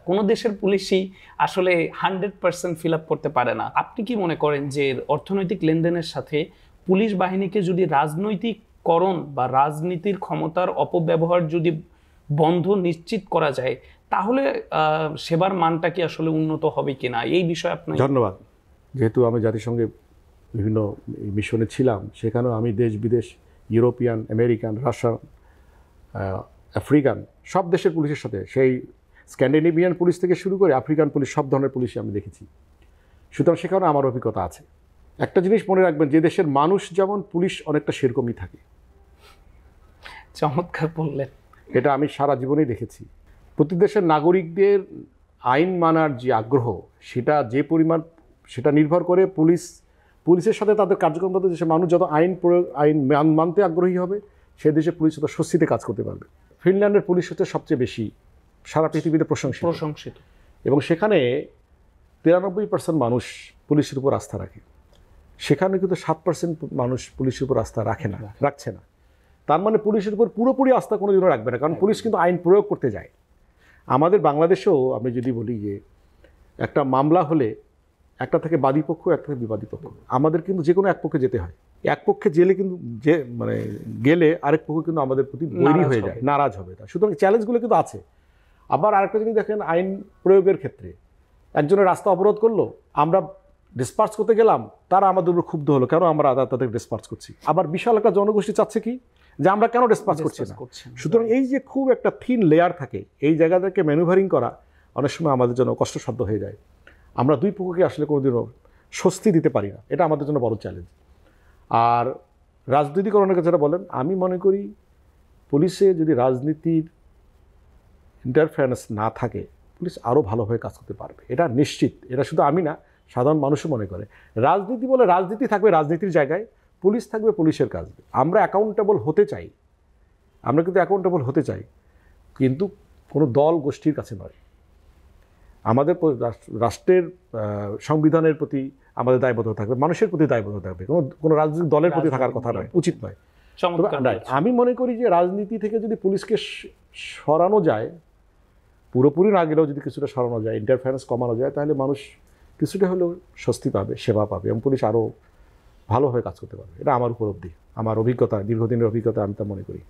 কোনো দেশের পুলিশই আসলে 100% ফিল আপ করতে পারে না। আপনি কি মনে করেন যে অর্থনৈতিক লেনদেনের সাথে পুলিশ বাহিনীকে যদি রাজনৈতিককরণ বা রাজনীতির ক্ষমতার অপব্যবহার যদি বন্ধ নিশ্চিত করা যায়, তাহলে সেবার মানটা কি আসলে উন্নত হবে কিনা, এই বিষয়ে আপনার? ধন্যবাদ। যেহেতু আমি জাতিসংঘে বিভিন্ন মিশনে ছিলাম, সেখানেও আমি দেশ বিদেশ, ইউরোপিয়ান, আমেরিকান, রাশিয়ান, আফ্রিকান সব দেশের পুলিশের সাথে, সেই স্ক্যান্ডিনেভিয়ান পুলিশ থেকে শুরু করে আফ্রিকান পুলিশ, সব ধরনের পুলিশই আমি দেখেছি। সুতরাং সেখানে আমার অভিজ্ঞতা আছে। একটা জিনিস মনে রাখবেন, যে দেশের মানুষ যেমন, পুলিশ অনেকটা সেরকমই থাকে। চমৎকার বললেন। এটা আমি সারা জীবনেই দেখেছি। প্রতি দেশের নাগরিকদের আইন মানার যে আগ্রহ, সেটা যে পরিমাণ, সেটা নির্ভর করে পুলিশের সাথে তাদের কার্যক্রম করতে। দেশের মানুষ যত আইন মানতে আগ্রহী হবে, সে দেশে পুলিশ তত স্বস্তিতে কাজ করতে পারবে। ফিনল্যান্ডের পুলিশ হচ্ছে সবচেয়ে বেশি সারা পৃথিবীতে প্রশংসিত, এবং সেখানে 93% মানুষ পুলিশের উপর আস্থা রাখে। সেখানে কিন্তু 7% মানুষ পুলিশের উপর আস্থা রাখছে না। তার মানে পুলিশের উপর পুরোপুরি আস্থা কোনোদিনও রাখবে না, কারণ পুলিশ কিন্তু আইন প্রয়োগ করতে যায়। আমাদের বাংলাদেশেও আমি যদি বলি যে একটা মামলা হলে একটা থেকে বাদী পক্ষ, একটা থেকে বিবাদী পক্ষ, আমাদের কিন্তু যে কোনো এক পক্ষে যেতে হয়। এক পক্ষে গেলে আরেক পক্ষ কিন্তু আমাদের প্রতি বৈরী হয়ে যায়, নারাজ হবে। সুতরাং চ্যালেঞ্জগুলো কিন্তু আছে। আবার আরেকটা জিনিস দেখেন, আইন প্রয়োগের ক্ষেত্রে একজনের রাস্তা অবরোধ করলো, আমরা ডিসপার্স করতে গেলাম, তারা আমাদের উপর ক্ষুব্ধ হলো, কেন আমরা তাদের ডিসপার্স করছি। আবার বিশাল একটা জনগোষ্ঠী চাচ্ছে কি, যে আমরা কেন ডিসপার্স করছি না। সুতরাং এই যে খুব একটা থিন লেয়ার থাকে, এই জায়গা থেকে ম্যানুভারিং করা অনেক সময় আমাদের জন্য কষ্টসাধ্য হয়ে যায়। আমরা দুই পক্ষকে আসলে কোনোদিনও স্বস্তি দিতে পারি না, এটা আমাদের জন্য বড় চ্যালেঞ্জ। আর রাজনীতিকরণের কথা বলেন, আমি মনে করি পুলিশে যদি রাজনীতির ইন্টারফারেন্স না থাকে, পুলিশ আরও ভালোভাবে কাজ করতে পারবে, এটা নিশ্চিত। এটা শুধু আমি না, সাধারণ মানুষও মনে করে। রাজনীতি বলে রাজনীতি থাকবে রাজনীতির জায়গায়, পুলিশ থাকবে পুলিশের কাজ। আমরা অ্যাকাউন্টেবল হতে চাই, কিন্তু কোনো দল গোষ্ঠীর কাছে নয়। আমাদের রাষ্ট্রের সংবিধানের প্রতি আমাদের দায়বদ্ধতা থাকবে, মানুষের প্রতি দায়বদ্ধতা থাকবে, কোনো রাজনৈতিক দলের প্রতি থাকার কথা নয়, উচিত নয়। আমি মনে করি যে রাজনীতি থেকে যদি পুলিশকে সরানো যায়, পুরোপুরি না গেলেও যদি কিছুটা সরানো যায়, ইন্টারফারেন্স কমানো যায়, তাহলে মানুষ কিছুটা হলেও স্বস্তি পাবে, সেবা পাবে, এবং পুলিশ আরও ভালোভাবে কাজ করতে পারবে। এটা আমার উপলব্ধি, আমার অভিজ্ঞতা, দীর্ঘদিনের অভিজ্ঞতা, আমি তা মনে করি।